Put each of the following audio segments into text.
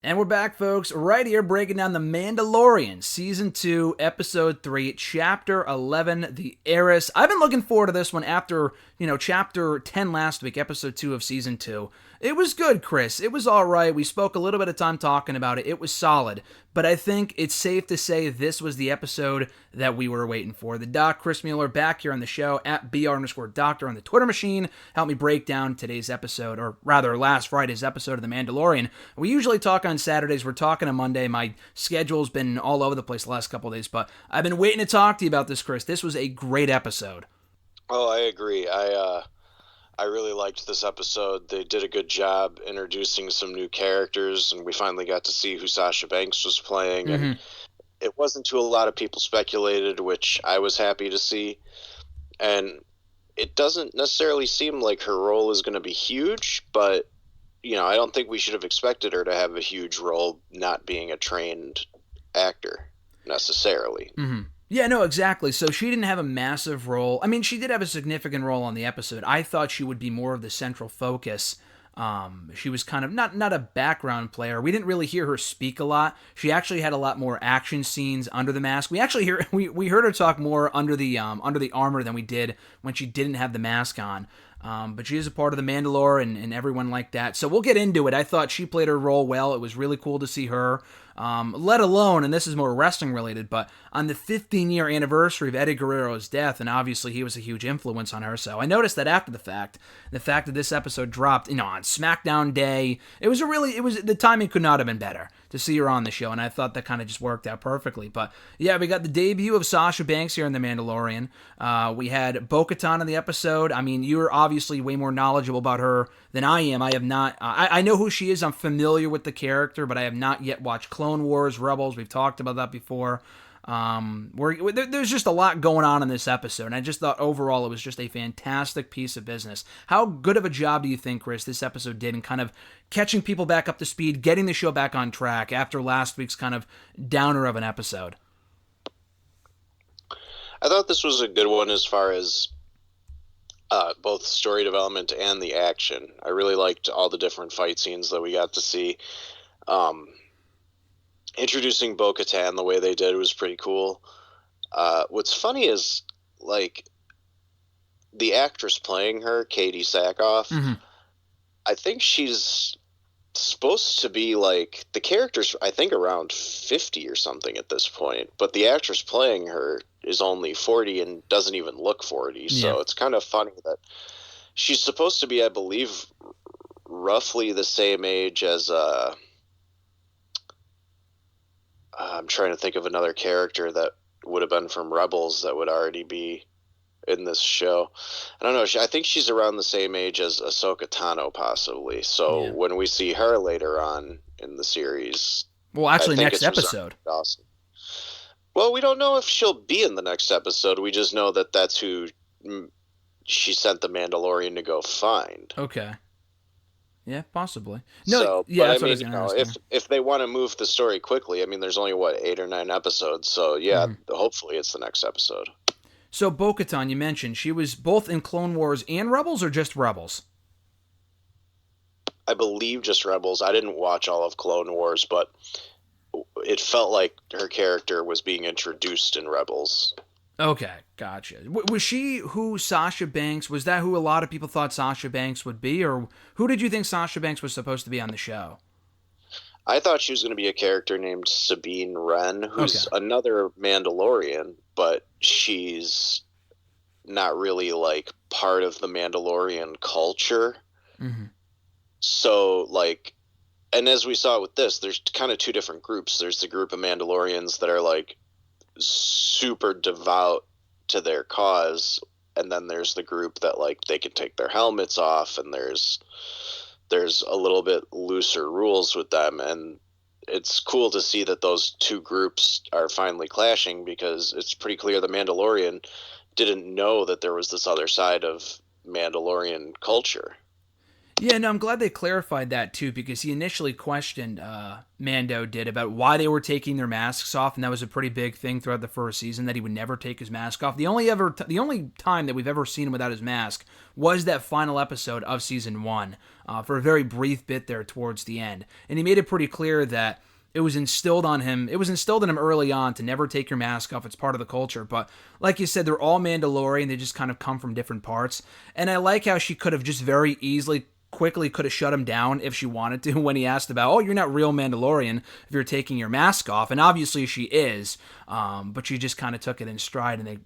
And we're back, folks, right here breaking down The Mandalorian, Season 2, Episode 3, Chapter 11, The Heiress. I've been looking forward to this one after, Chapter 10 last week, Episode 2 of Season 2. It was good, Chris. It was all right. We spoke a little bit of time talking about it. It was solid. But I think it's safe to say this was the episode that we were waiting for. The Doc, Chris Mueller, back here on the show at BR_Doctor on the Twitter machine. Help me break down today's episode, or rather last Friday's episode of The Mandalorian. We usually talk on Saturdays. We're talking on Monday. My schedule's been all over the place the last couple of days, but I've been waiting to talk to you about this, Chris. This was a great episode. Oh, I agree. I really liked this episode. They did a good job introducing some new characters, and we finally got to see who Sasha Banks was playing. And it wasn't too a lot of people speculated, which I was happy to see. And it doesn't necessarily seem like her role is going to be huge, but I don't think we should have expected her to have a huge role, not being a trained actor necessarily. Yeah, no, exactly. So she didn't have a massive role. I mean, she did have a significant role on the episode. I thought she would be more of the central focus. She was kind of not a background player. We didn't really hear her speak a lot. She actually had a lot more action scenes under the mask. We actually we heard her talk more under the armor than we did when she didn't have the mask on. But she is a part of the Mandalore and everyone like that. So we'll get into it. I thought she played her role well. It was really cool to see her. Let alone, and this is more wrestling related, but on the 15-year anniversary of Eddie Guerrero's death, and obviously he was a huge influence on her, so I noticed that after the fact that this episode dropped, on SmackDown Day, the timing could not have been better to see her on the show, and I thought that kind of just worked out perfectly. But yeah, we got the debut of Sasha Banks here in The Mandalorian. We had Bo-Katan in the episode. I mean, you're obviously way more knowledgeable about her than I am. I have not. I know who she is. I'm familiar with the character, but I have not yet watched Clone Wars, Rebels. We've talked about that before. There's just a lot going on in this episode, and I just thought overall it was just a fantastic piece of business. How good of a job do you think, Chris, this episode did in kind of catching people back up to speed, getting the show back on track after last week's kind of downer of an episode? I thought this was a good one as far as both story development and the action. I really liked all the different fight scenes that we got to see. Introducing Bo-Katan the way they did was pretty cool. What's funny is, like, the actress playing her, Katie Sackhoff, I think she's supposed to be, like, the character's, I think, around 50 or something at this point, but the actress playing her is only 40 and doesn't even look 40, so it's kind of funny that she's supposed to be, I believe, roughly the same age as, I'm trying to think of another character that would have been from Rebels that would already be in this show. I don't know. I think she's around the same age as Ahsoka Tano, possibly. So when we see her later on in the series... Well, actually, next episode. Awesome. Well, we don't know if she'll be in the next episode. We just know that that's who she sent the Mandalorian to go find. Okay. Yeah, possibly. No, that's what I mean, if they want to move the story quickly, I mean, there's only 8 or 9 episodes, so hopefully it's the next episode. So Bo-Katan, you mentioned she was both in Clone Wars and Rebels, or just Rebels? I believe just Rebels. I didn't watch all of Clone Wars, but it felt like her character was being introduced in Rebels. Okay, gotcha. Was she who Sasha Banks, was that who a lot of people thought Sasha Banks would be, or who did you think Sasha Banks was supposed to be on the show? I thought she was going to be a character named Sabine Wren, who's another Mandalorian, but she's not really, like, part of the Mandalorian culture. So, like, and as we saw with this, there's kind of 2 different groups. There's the group of Mandalorians that are, like, super devout to their cause, and then there's the group that, like, they can take their helmets off, and there's a little bit looser rules with them, and it's cool to see that those 2 groups are finally clashing, because it's pretty clear the Mandalorian didn't know that there was this other side of Mandalorian culture. Yeah, no, I'm glad they clarified that too, because he initially questioned Mando did about why they were taking their masks off, and that was a pretty big thing throughout the first season that he would never take his mask off. The only time that we've ever seen him without his mask was that final episode of season 1, for a very brief bit there towards the end, and he made it pretty clear that it was instilled on him. It was instilled in him early on to never take your mask off. It's part of the culture. But like you said, they're all Mandalorian. They just kind of come from different parts. And I like how she could have just very easily, quickly could have shut him down if she wanted to when he asked about, oh, you're not real Mandalorian if you're taking your mask off. And obviously she is. But she just kind of took it in stride and they,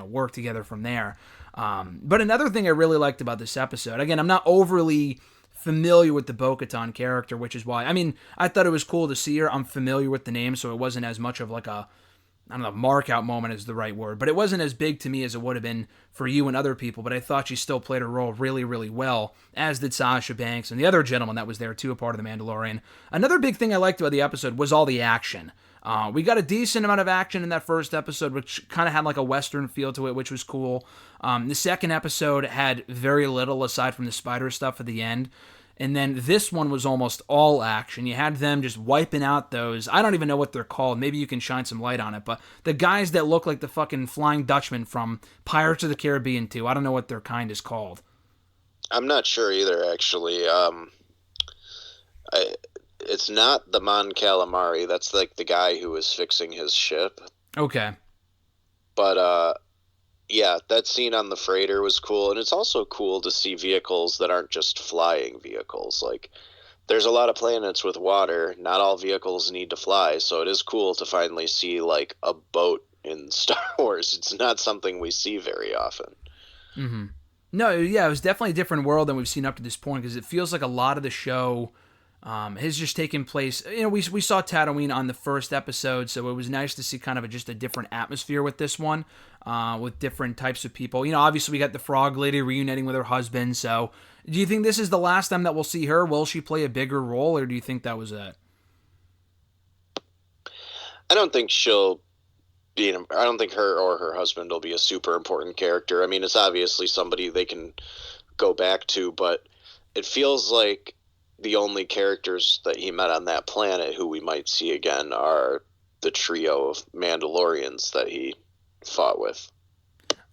worked together from there. But another thing I really liked about this episode, again, I'm not overly familiar with the Bo-Katan character, which is why, I thought it was cool to see her. I'm familiar with the name, so it wasn't as much of like a, I don't know, mark out moment is the right word, but it wasn't as big to me as it would have been for you and other people, but I thought she still played her role really, really well, as did Sasha Banks and the other gentleman that was there too, a part of The Mandalorian. Another big thing I liked about the episode was all the action. We got a decent amount of action in that first episode, which kind of had like a Western feel to it, which was cool. The second episode had very little aside from the spider stuff at the end. And then this one was almost all action. You had them just wiping out those, I don't even know what they're called. Maybe you can shine some light on it. But the guys that look like the fucking Flying Dutchman from Pirates of the Caribbean 2. I don't know what their kind is called. I'm not sure either, actually. It's not the Mon Calamari. That's like the guy who was fixing his ship. Okay. But, yeah, that scene on the freighter was cool, and it's also cool to see vehicles that aren't just flying vehicles. Like, there's a lot of planets with water. Not all vehicles need to fly, so it is cool to finally see, like, a boat in Star Wars. It's not something we see very often. Mm-hmm. No, yeah, it was definitely a different world than we've seen up to this point, because it feels like a lot of the show has just taken place. We saw Tatooine on the first episode, so it was nice to see kind of just a different atmosphere with this one, with different types of people. Obviously we got the Frog Lady reuniting with her husband. So, do you think this is the last time that we'll see her? Will she play a bigger role, or do you think that was it? I don't think she'll be. I don't think her or her husband will be a super important character. It's obviously somebody they can go back to, but it feels like the only characters that he met on that planet who we might see again are the trio of Mandalorians that he fought with.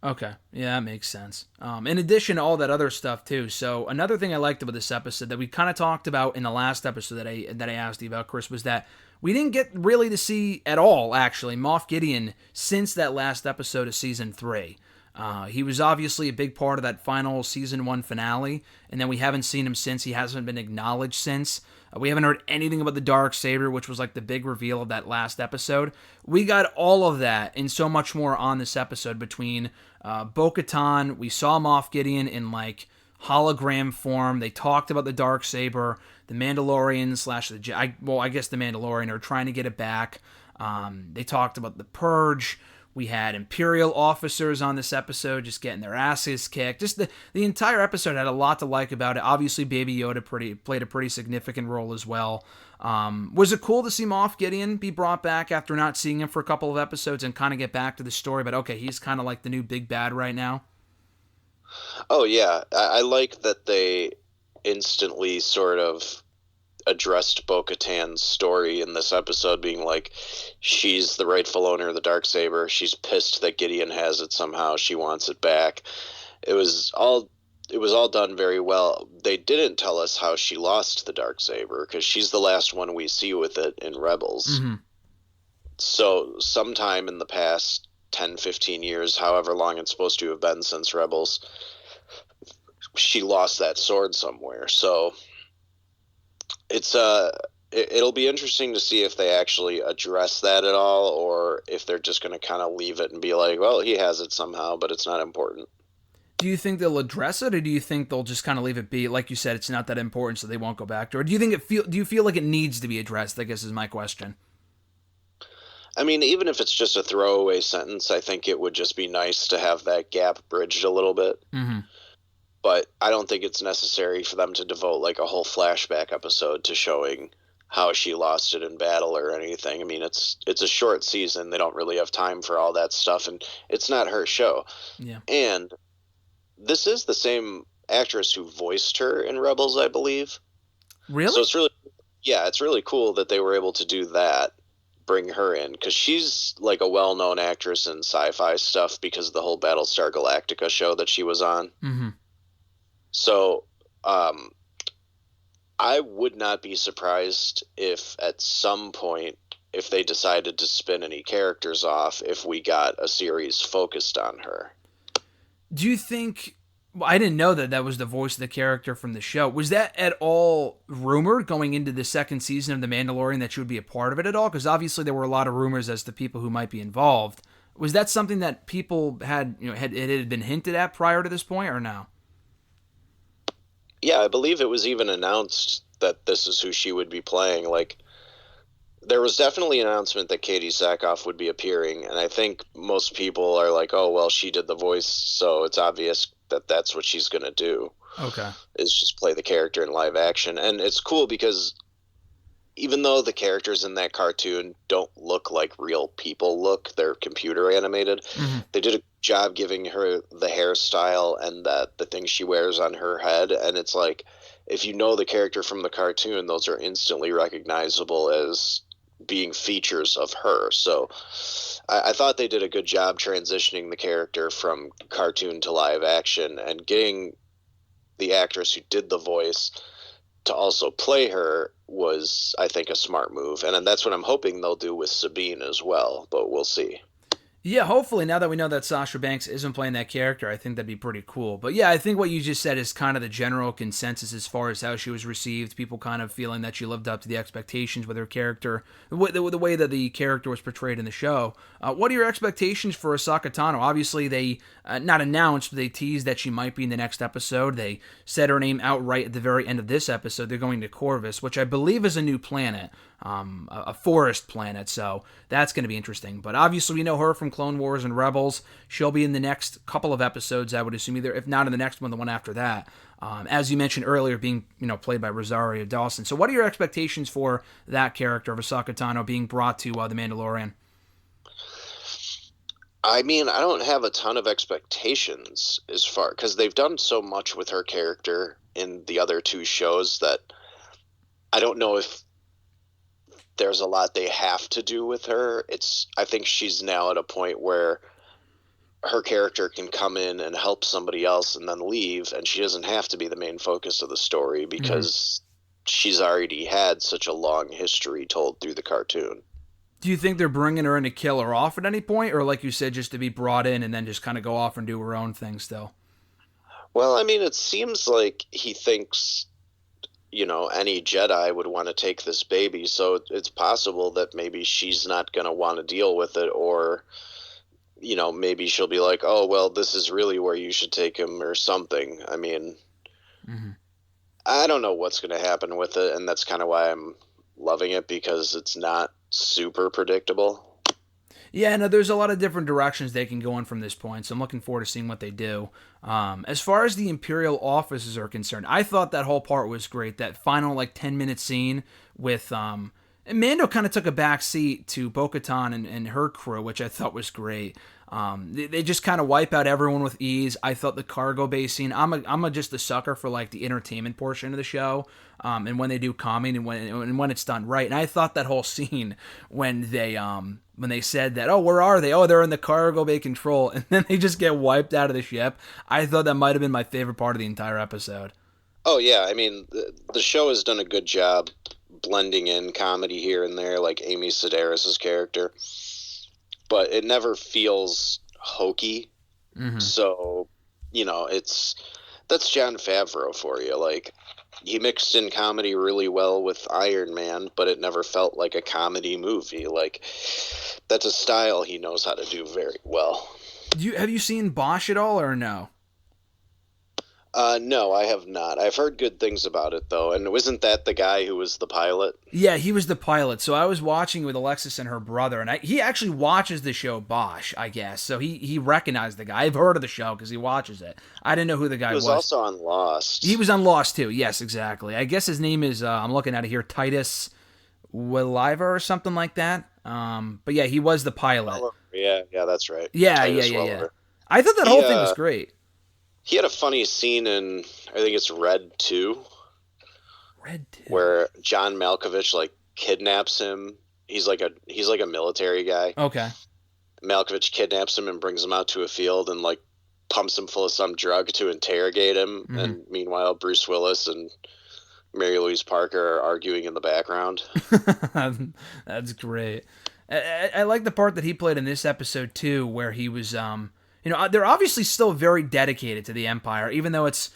Okay, yeah, that makes sense. In addition to all that other stuff too. So another thing I liked about this episode that we kind of talked about in the last episode that I asked you about, Chris, was that we didn't get really to see at all, actually, Moff Gideon since that last episode of season 3. He was obviously a big part of that final season 1 finale, and then we haven't seen him since. He hasn't been acknowledged since. We haven't heard anything about the Darksaber, which was like the big reveal of that last episode. We got all of that and so much more on this episode between Bo-Katan. We saw Moff Gideon in like hologram form. They talked about the Darksaber. The Mandalorian I guess the Mandalorian are trying to get it back. They talked about the Purge. We had Imperial officers on this episode just getting their asses kicked. Just the entire episode had a lot to like about it. Obviously, Baby Yoda played a pretty significant role as well. Was it cool to see Moff Gideon be brought back after not seeing him for a couple of episodes and kind of get back to the story? But okay, he's kind of like the new big bad right now. Oh, yeah. I like that they instantly sort of addressed Bo-Katan's story in this episode, being like, she's the rightful owner of the Darksaber. She's pissed that Gideon has it somehow. She wants it back. It was all done very well. They didn't tell us how she lost the Darksaber, because she's the last one we see with it in Rebels. Mm-hmm. So sometime in the past 10, 15 years, however long it's supposed to have been since Rebels, she lost that sword somewhere. So it'll be interesting to see if they actually address that at all, or if they're just going to kind of leave it and be like, well, he has it somehow, but it's not important. Do you think they'll address it, or do you think they'll just kind of leave it be? Like you said, it's not that important, so they won't go back to it. Or do you feel like it needs to be addressed? I guess is my question. Even if it's just a throwaway sentence, I think it would just be nice to have that gap bridged a little bit. Mm-hmm. But I don't think it's necessary for them to devote like a whole flashback episode to showing how she lost it in battle or anything. It's a short season. They don't really have time for all that stuff, and it's not her show. Yeah. And this is the same actress who voiced her in Rebels, I believe. Really? So it's really cool that they were able to do that, bring her in, because she's like a well-known actress in sci-fi stuff because of the whole Battlestar Galactica show that she was on. Mm-hmm. So I would not be surprised if at some point, if they decided to spin any characters off, if we got a series focused on her. Do you think... Well, I didn't know that was the voice of the character from the show. Was that at all rumored going into the second season of The Mandalorian that she would be a part of it at all? Because obviously there were a lot of rumors as to people who might be involved. Was that something that people had, had been hinted at prior to this point, or no? Yeah, I believe it was even announced that this is who she would be playing. Like, there was definitely an announcement that Katie Sackhoff would be appearing, and I think most people are like, oh, well, she did the voice, so it's obvious that that's what she's going to do. Okay. Is just play the character in live action. And it's cool because even though the characters in that cartoon don't look like real people look, they're computer animated, they did a job giving her the hairstyle and the things she wears on her head, and it's like, if you know the character from the cartoon, those are instantly recognizable as being features of her. So I thought they did a good job transitioning the character from cartoon to live action, and getting the actress who did the voice to also play her was, I think, a smart move. And that's what I'm hoping they'll do with Sabine as well, but we'll see. Yeah, hopefully, now that we know that Sasha Banks isn't playing that character, I think that'd be pretty cool. But yeah, I think what you just said is kind of the general consensus as far as how she was received. People kind of feeling that she lived up to the expectations with her character, the way that the character was portrayed in the show. What are your expectations for Ahsoka Tano? Obviously, they not announced, but they teased that she might be in the next episode. They said her name outright at the very end of this episode. They're going to Corvus, which I believe is a new planet. A forest planet, so that's going to be interesting. But obviously we know her from Clone Wars and Rebels. She'll be in the next couple of episodes, I would assume, either if not in the next one, the one after that. As you mentioned earlier, being played by Rosario Dawson. So what are your expectations for that character of Ahsoka Tano being brought to The Mandalorian? I mean, I don't have a ton of expectations as far, because they've done so much with her character in the other two shows that I don't know if there's a lot they have to do with her. I think she's now at a point where her character can come in and help somebody else and then leave, and she doesn't have to be the main focus of the story because she's already had such a long history told through the cartoon. Do you think they're bringing her in to kill her off at any point, or like you said, just to be brought in and then just kind of go off and do her own thing still? Well, I mean, it seems like he thinks any Jedi would want to take this baby, so it's possible that maybe she's not going to want to deal with it, or, maybe she'll be like, oh, well, this is really where you should take him or something. I mean, I don't know what's going to happen with it, and that's kind of why I'm loving it, because it's not super predictable. Yeah, no, there's a lot of different directions they can go in from this point, so I'm looking forward to seeing what they do. As far as the Imperial offices are concerned, I thought that whole part was great. That final, 10-minute scene with... and Mando kind of took a back seat to Bo-Katan and her crew, which I thought was great. They just kind of wipe out everyone with ease. I thought the cargo base scene, I'm just a sucker for the entertainment portion of the show, and when they do calming and when it's done right. And I thought that whole scene when they said that, oh, where are they? Oh, they're in the cargo bay control, and then they just get wiped out of the ship. I thought that might have been my favorite part of the entire episode. Oh yeah, I mean the show has done a good job blending in comedy here and there, like Amy Sedaris' character, but it never feels hokey. So, that's Jon Favreau for you. He mixed in comedy really well with Iron Man, but it never felt like a comedy movie. That's a style he knows how to do very well. Have you seen Bosch at all, or no? No, I have not. I've heard good things about it, though. And wasn't that the guy who was the pilot? Yeah, he was the pilot. So I was watching with Alexis and her brother, and he actually watches the show Bosch, I guess. So he recognized the guy. I've heard of the show because he watches it. I didn't know who the guy was. He was also on Lost. He was on Lost, too. Yes, exactly. I guess his name is, I'm looking at it here, Titus Welliver or something like that. But yeah, he was the pilot. Yeah, that's right. Yeah. I thought that whole thing was great. He had a funny scene in, I think it's Red 2, Red 2. where John Malkovich like kidnaps him. He's like a military guy. Okay. Malkovich kidnaps him and brings him out to a field and like pumps him full of some drug to interrogate him. Mm-hmm. And meanwhile, Bruce Willis and Mary Louise Parker are arguing in the background. That's great. I like the part that he played in this episode too, where he was, they're obviously still very dedicated to the Empire, even though it's,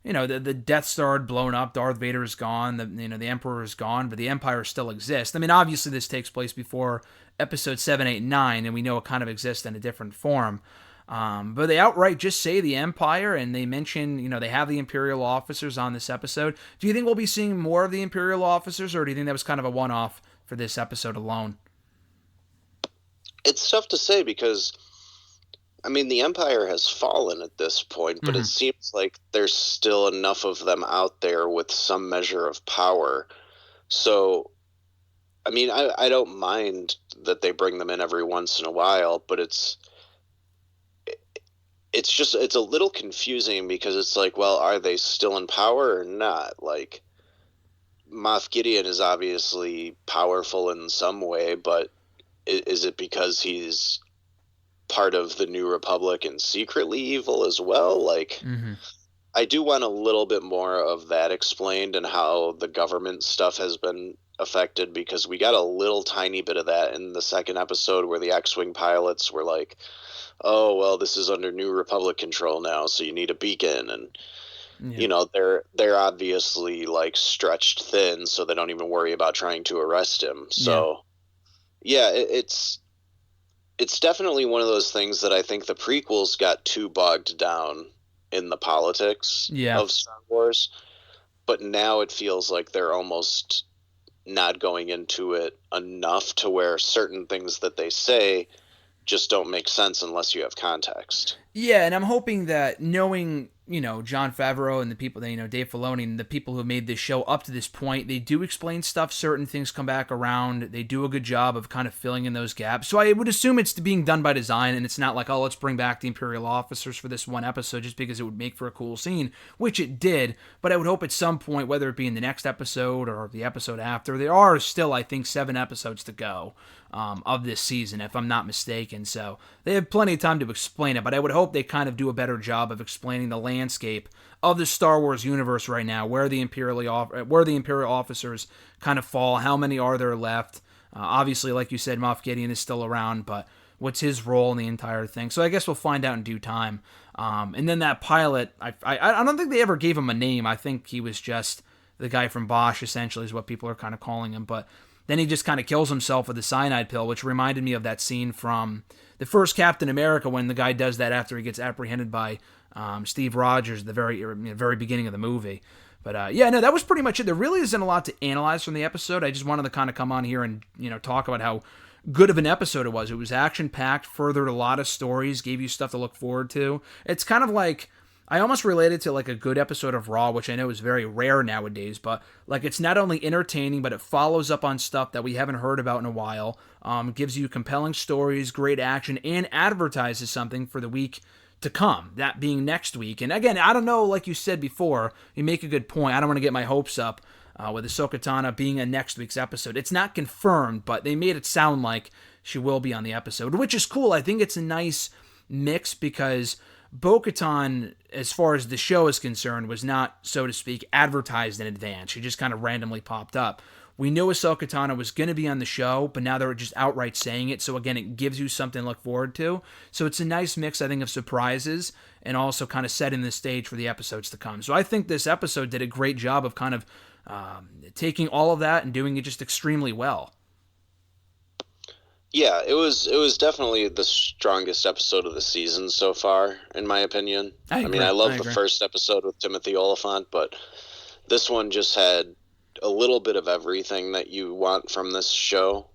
the Death Star had blown up, Darth Vader is gone, the Emperor is gone, but the Empire still exists. I mean, obviously this takes place before Episode 7, 8, 9, and we know it kind of exists in a different form. But they outright just say the Empire, and they mention, they have the Imperial officers on this episode. Do you think we'll be seeing more of the Imperial officers, or do you think that was kind of a one-off for this episode alone? It's tough to say because, I mean, the Empire has fallen at this point, but it seems like there's still enough of them out there with some measure of power. So, I mean, I don't mind that they bring them in every once in a while, but it's a little confusing because it's like, well, are they still in power or not? Like, Moff Gideon is obviously powerful in some way, but is it because he's part of the New Republic and secretly evil as well? Like, I do want a little bit more of that explained and how the government stuff has been affected, because we got a little tiny bit of that in the second episode where the X-Wing pilots were like, oh, well, this is under New Republic control now, so you need a beacon. And, they're obviously like stretched thin, so they don't even worry about trying to arrest him. So, yeah, it's definitely one of those things that I think the prequels got too bogged down in the politics of Star Wars. But now it feels like they're almost not going into it enough to where certain things that they say just don't make sense unless you have context. Yeah, and I'm hoping that knowing, Jon Favreau and the people, Dave Filoni and the people who have made this show up to this point, they do explain stuff, certain things come back around, they do a good job of kind of filling in those gaps. So I would assume it's being done by design, and it's not like, oh, let's bring back the Imperial officers for this one episode just because it would make for a cool scene, which it did, but I would hope at some point, whether it be in the next episode or the episode after, there are still, I think, 7 episodes to go. Of this season, if I'm not mistaken. So they have plenty of time to explain it, but I would hope they kind of do a better job of explaining the landscape of the Star Wars universe right now, where the Imperial officers kind of fall, how many are there left. Obviously, like you said, Moff Gideon is still around, but what's his role in the entire thing? So I guess we'll find out in due time. And then that pilot, I don't think they ever gave him a name. I think he was just the guy from Bosch, essentially, is what people are kind of calling him, but then he just kind of kills himself with a cyanide pill, which reminded me of that scene from the first Captain America when the guy does that after he gets apprehended by Steve Rogers at the very beginning of the movie. But that was pretty much it. There really isn't a lot to analyze from the episode. I just wanted to kind of come on here and talk about how good of an episode it was. It was action-packed, furthered a lot of stories, gave you stuff to look forward to. It's kind of like, I almost related to like a good episode of Raw, which I know is very rare nowadays, but like it's not only entertaining, but it follows up on stuff that we haven't heard about in a while, gives you compelling stories, great action, and advertises something for the week to come, that being next week. And again, I don't know, like you said before, you make a good point. I don't want to get my hopes up with Ahsoka Tano being a next week's episode. It's not confirmed, but they made it sound like she will be on the episode, which is cool. I think it's a nice mix because Bo-Katan, as far as the show is concerned, was not, so to speak, advertised in advance. She just kind of randomly popped up. We knew Ahsoka Tano was going to be on the show, but now they're just outright saying it. So again, it gives you something to look forward to. So it's a nice mix, I think, of surprises and also kind of setting the stage for the episodes to come. So I think this episode did a great job of kind of taking all of that and doing it just extremely well. Yeah, it was definitely the strongest episode of the season so far, in my opinion. I mean, I love the first episode with Timothy Olyphant, but this one just had a little bit of everything that you want from this show.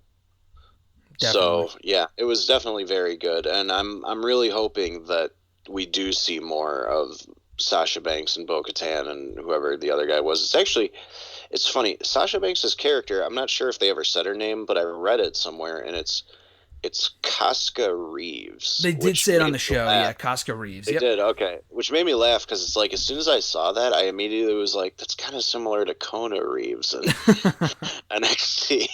Definitely. So, yeah, it was definitely very good, and I'm really hoping that we do see more of Sasha Banks and Bo-Katan and whoever the other guy was. It's funny. Sasha Banks' character, I'm not sure if they ever said her name, but I read it somewhere, and it's It's Koska Reeves. They did Which say it on made the me show. laugh. Yeah, Koska Reeves. They Yep. did, okay. Which made me laugh because it's like as soon as I saw that, I immediately was like, "That's kind of similar to Kona Reeves and NXT."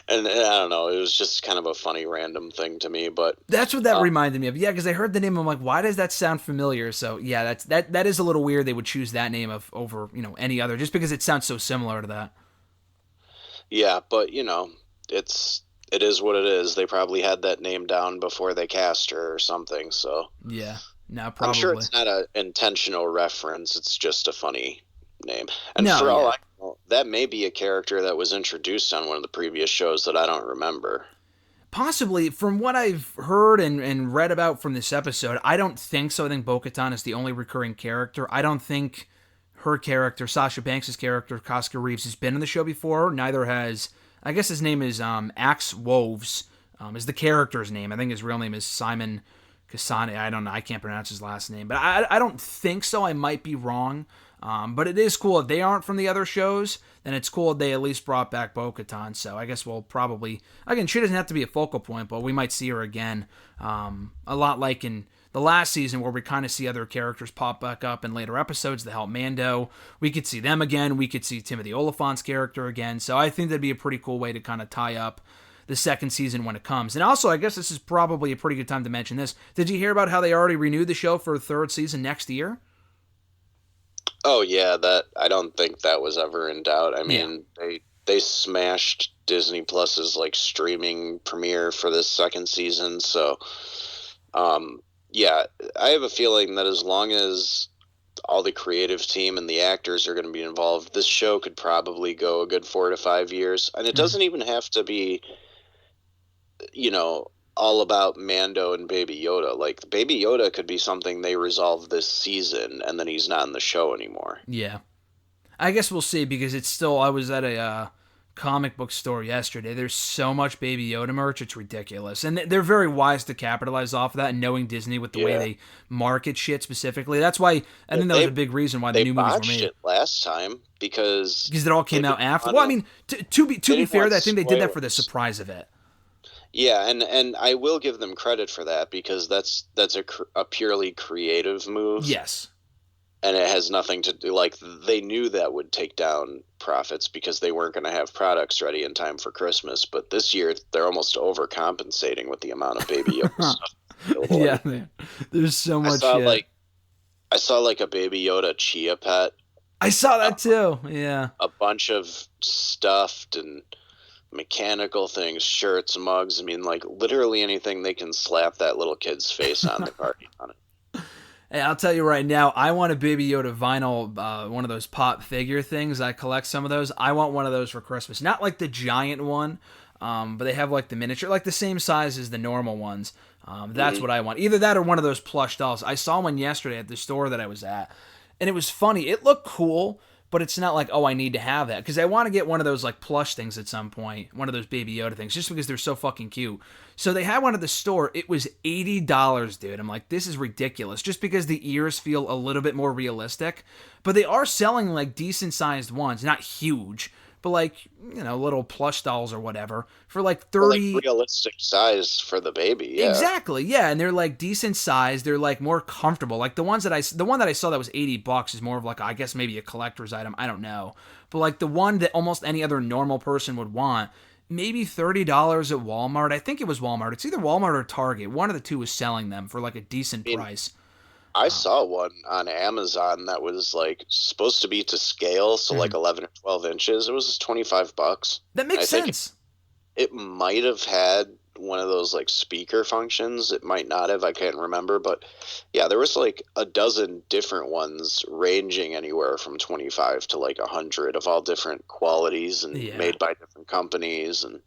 And I don't know, it was just kind of a funny random thing to me, but That's what that reminded me of. Yeah, because I heard the name. I'm like, why does that sound familiar? So yeah, that is a little weird. They would choose that name over any other just because it sounds so similar to that. yeah, but it is what it is. They probably had that name down before they cast her or something, so Yeah, no, I'm sure probably. it's not an intentional reference. It's just a funny name. And No, for all yeah. I know, that may be a character that was introduced on one of the previous shows that I don't remember. Possibly, from what I've heard and read about from this episode, I don't think so. I think Bo-Katan is the only recurring character. I don't think her character, Sasha Banks' character, Koska Reeves, has been in the show before. Neither has, I guess his name is Axe Woves, is the character's name. I think his real name is Simon Kasane. I don't know. I can't pronounce his last name. But I don't think so. I might be wrong. But it is cool. If they aren't from the other shows, then it's cool they at least brought back Bo-Katan. So I guess we'll probably... Again, she doesn't have to be a focal point, but we might see her again. A lot like in the last season where we kind of see other characters pop back up in later episodes to help Mando. We could see them again. We could see Timothy Oliphant's character again. So I think that'd be a pretty cool way to kind of tie up the second season when it comes. And also, I guess this is probably a pretty good time to mention this. Did you hear about how they already renewed the show for a third season next year? Oh yeah, that I don't think that was ever in doubt. I mean, they smashed Disney Plus's like streaming premiere for this second season, so yeah, I have a feeling that as long as all the creative team and the actors are going to be involved, this show could probably go a good 4 to 5 years. And it doesn't even have to be, all about Mando and Baby Yoda. Like, Baby Yoda could be something they resolve this season, and then he's not in the show anymore. Yeah. I guess we'll see because it's still... I was at a comic book store yesterday. There's so much Baby Yoda merch, it's ridiculous. And they're very wise to capitalize off of that, and knowing Disney with the way they market shit specifically. That's why... I think that was a big reason why the new movies were made. They botched it last time because it all came out after. Well, I mean, to be fair, I think they did that for the surprise of it. Yeah, and I will give them credit for that because that's a purely creative move. Yes. And it has nothing to do, like, they knew that would take down profits because they weren't going to have products ready in time for Christmas. But this year, they're almost overcompensating with the amount of Baby Yoda stuff. Yeah, man. There's so much shit. I saw, like, a Baby Yoda Chia Pet. I saw that, too. Yeah. A bunch of stuffed and mechanical things, shirts, mugs. I mean, like, literally anything they can slap that little kid's face on, the party on it. Hey, I'll tell you right now, I want a Baby Yoda vinyl, one of those pop figure things. I collect some of those. I want one of those for Christmas. Not like the giant one, but they have like the miniature, like the same size as the normal ones. That's what I want. Either that or one of those plush dolls. I saw one yesterday at the store that I was at, and it was funny. It looked cool, but it's not like, oh, I need to have that. Because I want to get one of those like plush things at some point. One of those Baby Yoda things. Just because they're so fucking cute. So they had one at the store. It was $80, dude. I'm like, this is ridiculous. Just because the ears feel a little bit more realistic. But they are selling like decent sized ones. Not huge. But like, little plush dolls or whatever. For like 30... Like realistic size for the baby, yeah. Exactly, yeah. And they're like decent size. They're like more comfortable. Like the one that I saw that was $80 is more of like, I guess maybe a collector's item. I don't know. But like the one that almost any other normal person would want, maybe $30 at Walmart. I think it was Walmart. It's either Walmart or Target. One of the two was selling them for like a decent price. I saw one on Amazon that was like supposed to be to scale, so like 11 or 12 inches. It was just $25. That makes sense. It might have had one of those like speaker functions. It might not have. I can't remember. But yeah, there was like a dozen different ones ranging anywhere from 25 to like 100 of all different qualities and made by different companies. And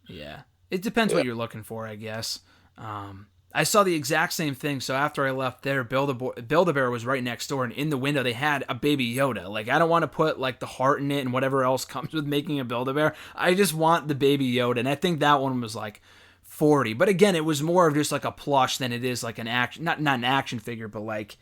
yeah, it depends what you're looking for, I guess. I saw the exact same thing. So after I left there, Build-A-Bear was right next door, and in the window they had a Baby Yoda. Like, I don't want to put like the heart in it and whatever else comes with making a Build-A-Bear. I just want the Baby Yoda, and I think that one was like $40. But again, it was more of just like a plush than it is like an action, not an action figure, but like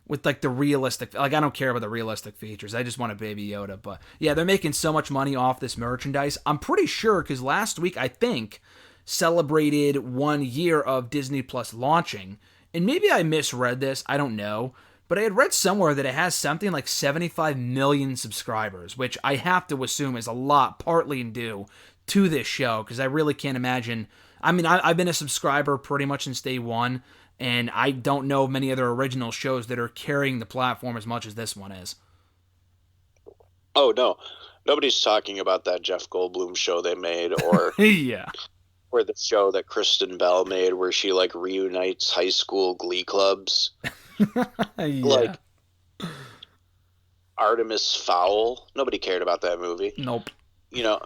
with like the realistic. Like, I don't care about the realistic features. I just want a Baby Yoda. But yeah, they're making so much money off this merchandise. I'm pretty sure because last week I think celebrated 1 year of Disney Plus launching. And maybe I misread this, I don't know. But I had read somewhere that it has something like 75 million subscribers, which I have to assume is a lot, partly due to this show, because I really can't imagine. I mean, I've been a subscriber pretty much since day one, and I don't know of many other original shows that are carrying the platform as much as this one is. Oh, no. Nobody's talking about that Jeff Goldblum show they made, or Yeah. or the show that Kristen Bell made where she, like, reunites high school glee clubs. Yeah. Like, Artemis Fowl. Nobody cared about that movie. Nope. You know,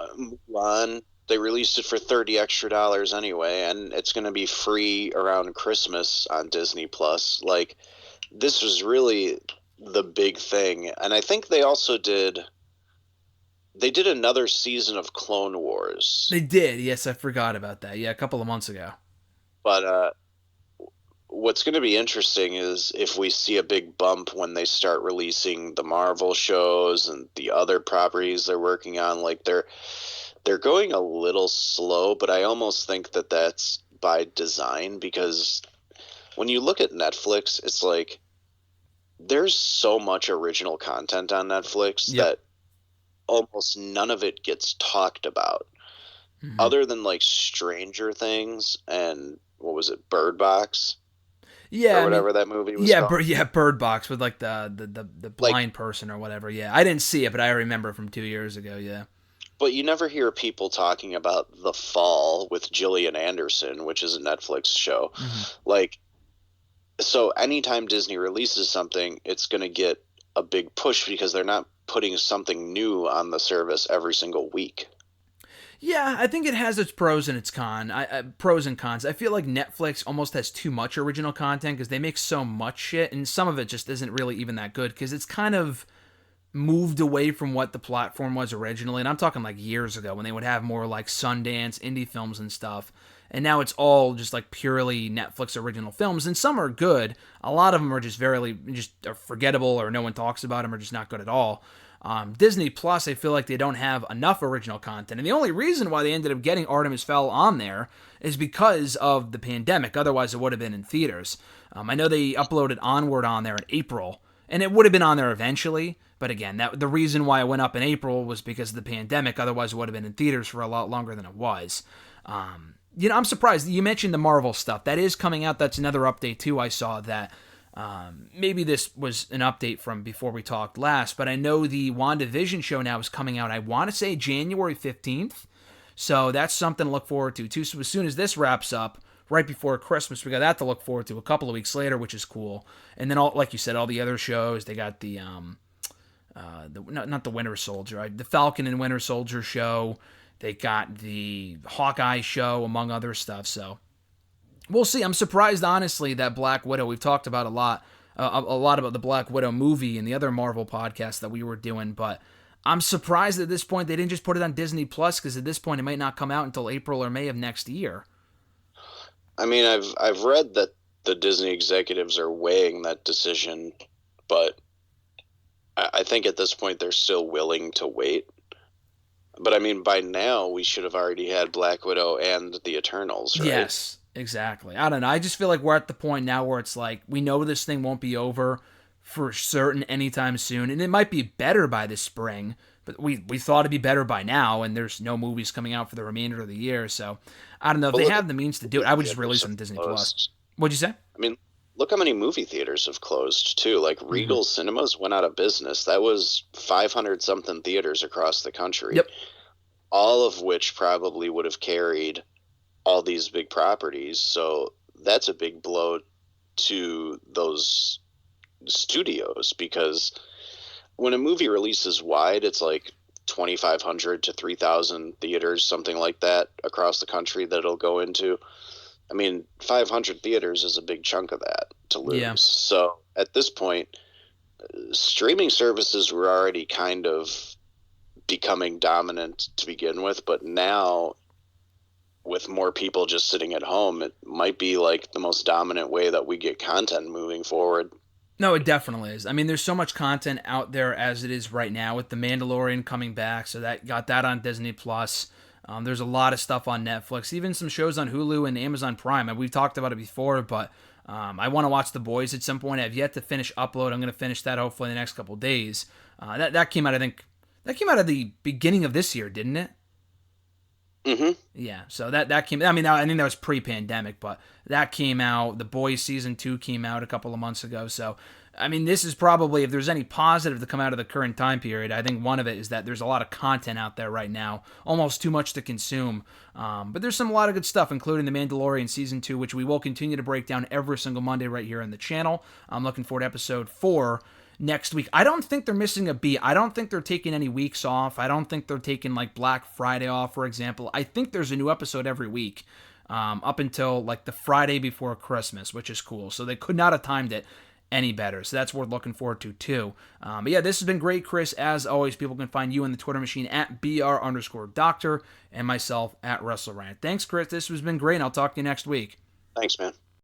Mulan, they released it for $30 extra anyway, and it's going to be free around Christmas on Disney Plus. Like, this was really the big thing. And I think they also did another season of Clone Wars. They did. Yes, I forgot about that. Yeah, a couple of months ago. But what's going to be interesting is if we see a big bump when they start releasing the Marvel shows and the other properties they're working on. Like, they're going a little slow, but I almost think that that's by design, because when you look at Netflix, it's like there's so much original content on Netflix that almost none of it gets talked about, other than like Stranger Things and what was it, Bird Box? Yeah, or whatever that movie was called. Bird Box with like the blind person or whatever. Yeah, I didn't see it, but I remember from 2 years ago. Yeah, but you never hear people talking about The Fall with Gillian Anderson, which is a Netflix show. Like, so anytime Disney releases something, it's going to get a big push because they're not putting something new on the service every single week. Yeah, I think it has its pros and its pros and cons. I feel like Netflix almost has too much original content because they make so much shit, and some of it just isn't really even that good because it's kind of moved away from what the platform was originally. And I'm talking like years ago when they would have more like Sundance indie films and stuff. And now it's all just like purely Netflix original films, and some are good. A lot of them are just are forgettable, or no one talks about them, or just not good at all. Disney Plus, I feel like they don't have enough original content, and the only reason why they ended up getting Artemis Fowl on there is because of the pandemic. Otherwise, it would have been in theaters. I know they uploaded Onward on there in April, and it would have been on there eventually. But again, the reason why it went up in April was because of the pandemic. Otherwise, it would have been in theaters for a lot longer than it was. I'm surprised. You mentioned the Marvel stuff. That is coming out. That's another update, too. I saw that. Maybe this was an update from before we talked last, but I know the WandaVision show now is coming out, I want to say January 15th. So that's something to look forward to, too. So as soon as this wraps up, right before Christmas, we got that to look forward to a couple of weeks later, which is cool. And then, like you said, all the other shows, they got the not the Winter Soldier, the Falcon and Winter Soldier show. They got the Hawkeye show, among other stuff. So we'll see. I'm surprised, honestly, that Black Widow, we've talked about a lot about the Black Widow movie and the other Marvel podcasts that we were doing, but I'm surprised at this point they didn't just put it on Disney Plus, because at this point it might not come out until April or May of next year. I mean, I've read that the Disney executives are weighing that decision, but I think at this point they're still willing to wait. But I mean, by now we should have already had Black Widow and the Eternals, right? Yes, exactly. I don't know. I just feel like we're at the point now where it's like, we know this thing won't be over for certain anytime soon, and it might be better by this spring, but we thought it'd be better by now, and there's no movies coming out for the remainder of the year, so I don't know. If they have the means to do it, I would just release it on Disney Plus. What'd you say? I mean, look how many movie theaters have closed, too. Like, Regal Cinemas went out of business. That was 500-something theaters across the country. Yep. All of which probably would have carried all these big properties. So that's a big blow to those studios, because when a movie releases wide, it's like 2,500 to 3,000 theaters, something like that, across the country that it'll go into. I mean, 500 theaters is a big chunk of that to lose. Yeah. So at this point, streaming services were already kind of becoming dominant to begin with, but now with more people just sitting at home, it might be like the most dominant way that we get content moving forward. No, it definitely is. I mean, there's so much content out there as it is right now, with The Mandalorian coming back, so that got that on Disney Plus. There's a lot of stuff on Netflix, even some shows on Hulu and Amazon Prime. And we've talked about it before, but I want to watch The Boys at some point. I've yet to finish Upload. I'm going to finish that hopefully in the next couple days. That came out, I think, that came out at the beginning of this year, didn't it? Mm-hmm. Yeah, so that came. I mean, I think that was pre-pandemic, but that came out. The Boys season 2 came out a couple of months ago. So, I mean, this is probably, if there's any positive to come out of the current time period, I think one of it is that there's a lot of content out there right now, almost too much to consume. But there's a lot of good stuff, including The Mandalorian season 2, which we will continue to break down every single Monday right here on the channel. I'm looking forward to episode 4. Next week. I don't think they're missing a beat. I don't think they're taking any weeks off. I don't think they're taking like Black Friday off, for example. I think there's a new episode every week up until like the Friday before Christmas, which is cool. So they could not have timed it any better. So that's worth looking forward to too. But yeah, this has been great, Chris. As always, people can find you in the Twitter machine at BR_Doctor and myself at WrestleRant. Thanks, Chris. This has been great. And I'll talk to you next week. Thanks, man.